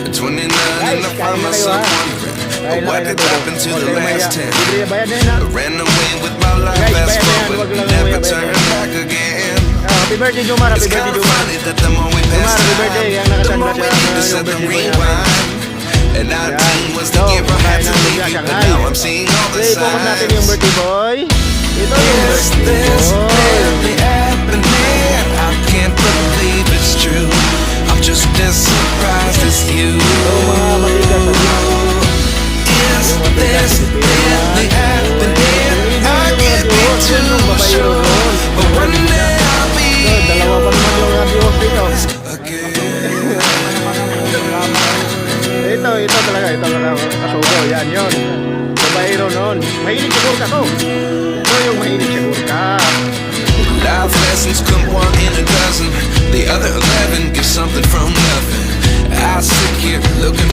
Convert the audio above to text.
At 29 and Guys, I kain found na kayo myself ha. wondering what did happen to the last 10. Libre na bayad na yun ha. I ran away with my life, Guys, fast bayad na yan. forward, Wag lang never bayad. turn back again. Happy birthday Jomar, happy It's birthday kinda Jomar. funny that the more we pass Happy birthday, time, ang the nakasandra more we siya need to yung set the birthday boy rewind. And 19 was the So, year I had to kakain leave natin you, siya, but Shanghai. now I'm seeing all the Okay, focus natin yung signs. birthday boy. Ito yung Is birthday this boy. really happening? I can't believe it's true. I'm just as surprised as you. Mga matigas na siya. Is this really happening? I can't be too sure, but one day I'll be Dalawa pa naman yung viewers dito. again. Ito talaga kasugo, yan yun. Babaero noon. Mahilig siguro ka to. Ito yung mahilig siguro ka. Life lessons come one in a dozen. The other 11 give something from nothing. I sit here looking